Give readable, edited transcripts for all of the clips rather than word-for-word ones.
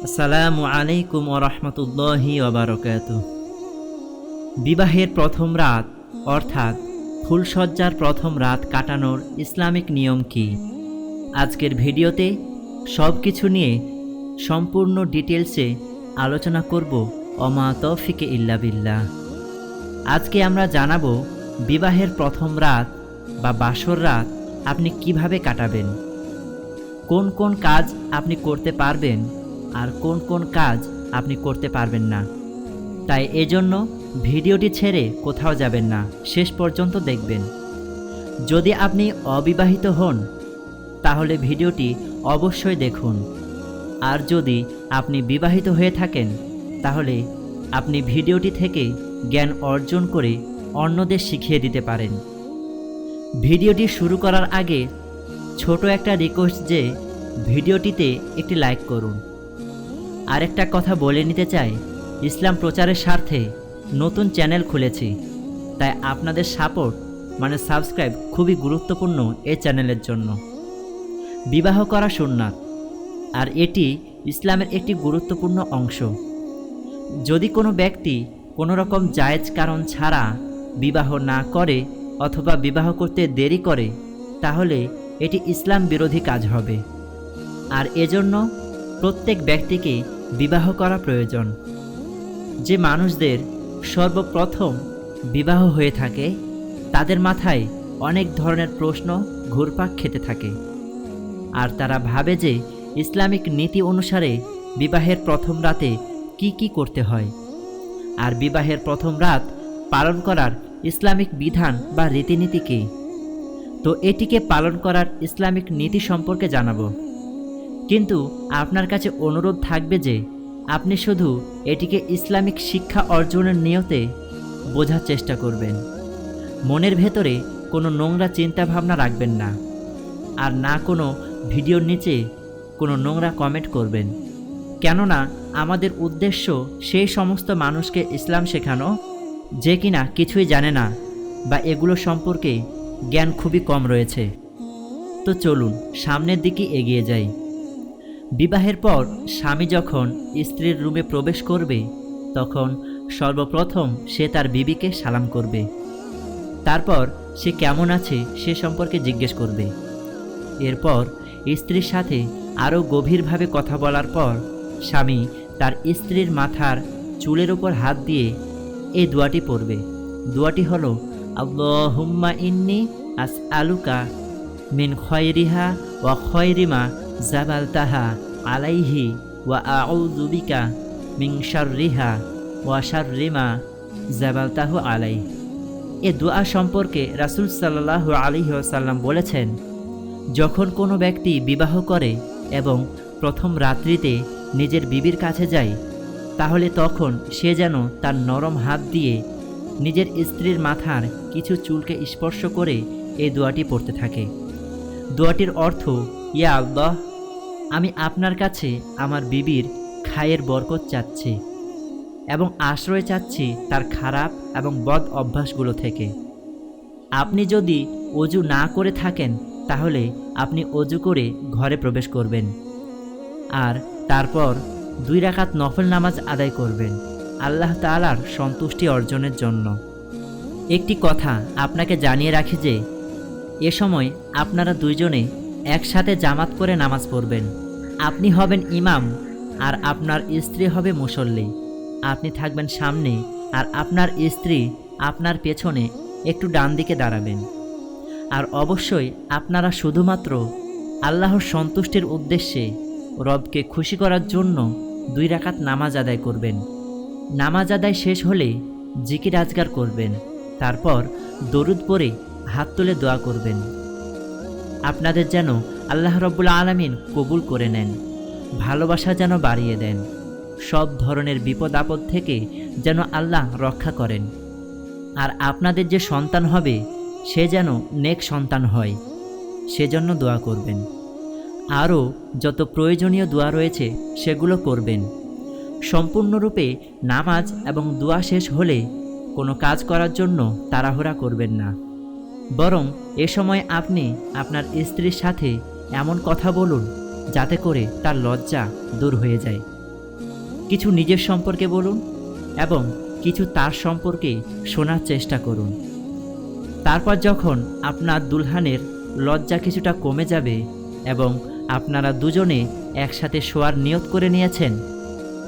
আসসালামু আলাইকুম ওয়া রাহমাতুল্লাহি ওয়া বারাকাতুহু। বিবাহের প্রথম রাত অর্থাৎ ফুলসজ্জার প্রথম রাত কাটানোর ইসলামিক নিয়ম কি? আজকের ভিডিওতে সব কিছু নিয়ে সম্পূর্ণ ডিটেলসে আলোচনা করব। ওমা তৌফিকে ইল্লা বিল্লাহ। আজকে আমরা জানাবো বিবাহের প্রথম রাত বা বাসর রাত আপনি কিভাবে কাটাবেন, কোন কোন কাজ আপনি করতে পারবেন আর কোন কোন কাজ আপনি করতে পারবেন না। তাই এজন্য ভিডিওটি ছেড়ে কোথাও যাবেন না, শেষ পর্যন্ত দেখবেন। যদি আপনি অবিবাহিত হন তাহলে ভিডিওটি অবশ্যই দেখুন, আর যদি আপনি বিবাহিত হয়ে থাকেন তাহলে আপনি ভিডিওটি থেকে জ্ঞান অর্জন করে অন্যদের শিখিয়ে দিতে পারেন। ভিডিওটি শুরু করার আগে ছোট একটা রিকোয়েস্ট যে ভিডিওটিতে একটি লাইক করুন। আরেকটা কথা বলে নিতে চাই, ইসলাম প্রচারের স্বার্থে নতুন চ্যানেল খুলেছি, তাই আপনাদের সাপোর্ট সাবস্ক্রাইব খুবই গুরুত্বপূর্ণ এই চ্যানেলের জন্য। বিবাহ করা সুন্নাত, আর এটি ইসলামের একটি গুরুত্বপূর্ণ অংশ। যদি কোনো ব্যক্তি কোনো রকম জায়েজ কারণ ছাড়া বিবাহ না করে অথবা বিবাহ করতে দেরি করে তাহলে এটি ইসলাম বিরোধী কাজ হবে, আর এজন্য প্রত্যেক ব্যক্তিকে বিবাহ করা প্রয়োজন। যে মানুষদের সর্বপ্রথম বিবাহ হয়ে থাকে তাদের মাথায় অনেক ধরনের প্রশ্ন ঘুরপাক খেতে থাকে, আর তারা ভাবে যে ইসলামিক নীতি অনুসারে বিবাহের প্রথম রাতে কি কি করতে হয়, আর বিবাহের প্রথম রাত পালন করার ইসলামিক বিধান বা রীতিনীতি কী। তো এটিকে পালন করার ইসলামিক নীতি সম্পর্কে জানাবো, কিন্তু আপনার কাছে অনুরোধ থাকবে যে আপনি শুধু এটিকে ইসলামিক শিক্ষা অর্জনের নিয়তে বোঝার চেষ্টা করবেন। মনের ভেতরে কোনো নোংরা চিন্তাভাবনা রাখবেন না, আর না কোনো ভিডিওর নিচে কোনো নোংরা কমেন্ট করবেন। কেননা আমাদের উদ্দেশ্য সেই সমস্ত মানুষকে ইসলাম শেখানো যে কিনা কিছুই জানে না বা এগুলো সম্পর্কে জ্ঞান খুবই কম রয়েছে। তো চলুন সামনের দিকে এগিয়ে যাই। বিবাহের পর স্বামী যখন স্ত্রীর রুমে প্রবেশ করবে তখন সর্বপ্রথম সে তার বিবিকে সালাম করবে, তারপর সে কেমন আছে সে সম্পর্কে জিজ্ঞেস করবে। এরপর স্ত্রীর সাথে আরও গভীরভাবে কথা বলার পর স্বামী তার স্ত্রীর মাথার চুলের উপর হাত দিয়ে এই দোয়াটি পড়বে। দোয়াটি হলো, আল্লাহুম্মা ইন্নী আসআলুকা মিন খয়রিহা ওয়া খয়রিমা জাবালতাহা আলাইহি ওয়া আউযু বিকা মিন শাররিহা ওয়া শাররিমা জাবালতাহু আলাইহি। এ দোয়া সম্পর্কে রাসূল সাল্লাল্লাহু আলাইহি ওয়াসাল্লাম বলেছেন, যখন কোনো ব্যক্তি বিবাহ করে এবং প্রথম রাত্রিতে নিজের বিবির কাছে যায় তাহলে তখন সে যেন তার নরম হাত দিয়ে নিজের স্ত্রীর মাথার কিছু চুলকে স্পর্শ করে এই দোয়াটি পড়তে থাকে। দোয়াটির অর্থ, ইয়া আল্লাহ, আমি আপনার কাছে আমার বিবির খায়ের বরকত চাচ্ছি এবং আশ্রয় চাচ্ছি তার খারাপ এবং বদ অভ্যাসগুলো থেকে। আপনি যদি অজু না করে থাকেন তাহলে আপনি অজু করে ঘরে প্রবেশ করবেন, আর তারপর 2 রাকাত নফল নামাজ আদায় করবেন আল্লাহ তাআলার সন্তুষ্টি অর্জনের জন্য। একটি কথা আপনাকে জানিয়ে রাখি যে এ সময় আপনারা দুইজনে একসাথে জামাত করে নামাজ পড়বেন। আপনি হবেন ইমাম আর আপনার স্ত্রী হবে মুসল্লি। আপনি থাকবেন সামনে আর আপনার স্ত্রী আপনার পেছনে একটু ডান দিকে দাঁড়াবেন। আর অবশ্যই আপনারা শুধুমাত্র আল্লাহর সন্তুষ্টির উদ্দেশ্যে রবকে খুশি করার জন্য 2 রাকাত নামাজ আদায় করবেন। নামাজ আদায় শেষ হলে জিকির আজকার করবেন, তারপর দরুদ পড়ে হাত তুলে দোয়া করবেন আপনাদের যেন আল্লাহ রব্বুল আলামিন কবুল করে নেন, ভালোবাসা যেন বাড়িয়ে দেন, সব ধরনের বিপদ আপদ থেকে যেন আল্লাহ রক্ষা করেন, আর আপনাদের যে সন্তান হবে সে যেন নেক সন্তান হয় সেজন্য দোয়া করবেন। আরও যত প্রয়োজনীয় দোয়া রয়েছে সেগুলো করবেন। সম্পূর্ণরূপে নামাজ এবং দোয়া শেষ হলে কোনো কাজ করার জন্য তাড়াহুড়া করবেন না, বরং এ সময় আপনি আপনার স্ত্রীর সাথে এমন কথা বলুন যাতে করে তার লজ্জা দূর হয়ে যায়। কিছু নিজের সম্পর্কে বলুন এবং কিছু তার সম্পর্কে শোনার চেষ্টা করুন। তারপর যখন আপনার দুলহানের লজ্জা কিছুটা কমে যাবে এবং আপনারা দুজনে একসাথে শোয়ার নিয়ত করে নিয়েছেন,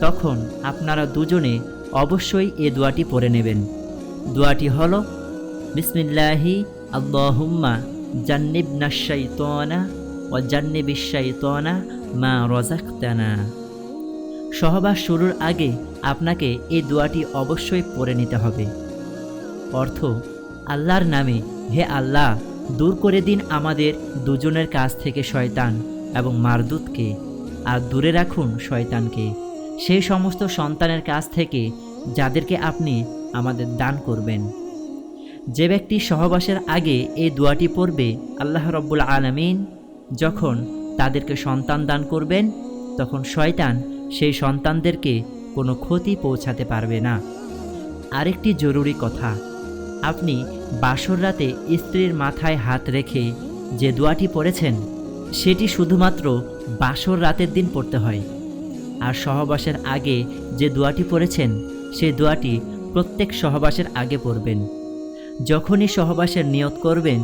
তখন আপনারা দুজনে অবশ্যই এ দোয়াটি পড়ে নেবেন। দোয়াটি হলো, বিসমিল্লাহি আল্লাহুম্মা জান্নিবনাশ শাইতানা ওয়া জান্নিবিশ শাইতানা মা রাযাকতানা। সহবাস শুরুর আগে আপনাকে এই দোয়াটি অবশ্যই পড়ে নিতে হবে। অর্থ, আল্লাহর নামে, হে আল্লাহ, দূর করে দিন আমাদের দুজনের কাছ থেকে শয়তান এবং মারদুতকে, আর দূরে রাখুন শয়তানকে সেই সমস্ত সন্তানের কাছ থেকে যাদেরকে আপনি আমাদের দান করবেন। যে ব্যক্তি সহবাসের আগে এই দোয়াটি পড়বে, আল্লাহ রব্বুল আলামিন যখন তাদেরকে সন্তান দান করবেন, তখন শয়তান সেই সন্তানদেরকে কোনো ক্ষতি পৌঁছাতে পারবে না। আরেকটি জরুরি কথা, আপনি বাসর রাতে স্ত্রীর মাথায় হাত রেখে যে দোয়াটি পড়েছেন, সেটি শুধুমাত্র বাসর রাতের দিন পড়তে হয়। আর সহবাসের আগে যে দোয়াটি পড়েছেন, সেই দোয়াটি প্রত্যেক সহবাসের আগে পড়বেন। যখনই সহবাসের নিয়ত করবেন,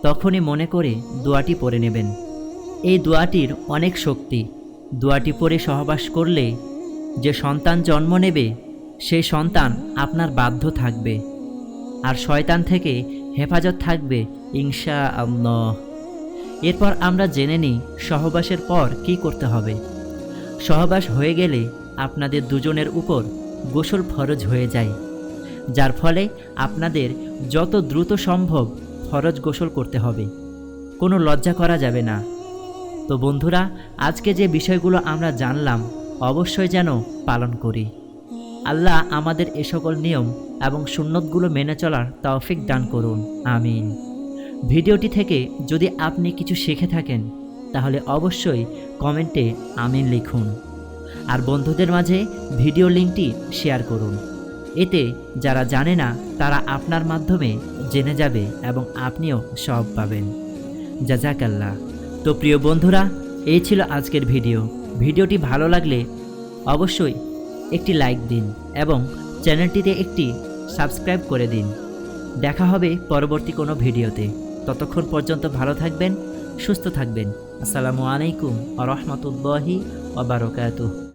তখনই মনে করে দোয়াটি পড়ে নেবেন। এই দোয়াটির অনেক শক্তি। দোয়াটি পড়ে সহবাস করলে যে সন্তান জন্ম নেবে, সেই সন্তান আপনার বাধ্য থাকবে, আর শয়তান থেকে হেফাজত থাকবে ইনশাআল্লাহ। এরপর আমরা জেনে নিই সহবাসের পর কি করতে হবে। সহবাস হয়ে গেলে আপনাদের দুজনের উপর গোসল ফরজ হয়ে যায়, যার ফলে আপনাদের যত দ্রুত সম্ভব ফরজ গোসল করতে হবে, কোনো লজ্জা করা যাবে না। তো বন্ধুরা, আজকে যে বিষয়গুলো আমরা জানলাম, অবশ্যই যেন পালন করি। আল্লাহ আমাদের এ সকল নিয়ম এবং সুন্নতগুলো মেনে চলার তৌফিক দান করুন, আমিন। ভিডিওটি থেকে যদি আপনি কিছু শিখে থাকেন, তাহলে অবশ্যই কমেন্টে আমিন লিখুন, আর বন্ধুদের মাঝে ভিডিও লিঙ্কটি শেয়ার করুন। এতে যারা জানে না তারা আপনার মাধ্যমে জেনে যাবে এবং আপনিও সওয়াব পাবেন। জাযাকাল্লাহ। তো প্রিয় বন্ধুরা, এই ছিল আজকের ভিডিও। ভিডিওটি ভালো লাগলে অবশ্যই একটি লাইক দিন এবং চ্যানেলটিতে একটি সাবস্ক্রাইব করে দিন। দেখা হবে পরবর্তী কোনো ভিডিওতে। ততক্ষণ পর্যন্ত ভালো থাকবেন, সুস্থ থাকবেন। আসসালামু আলাইকুম ওয়া রাহমাতুল্লাহি ওয়া বারাকাতুহু।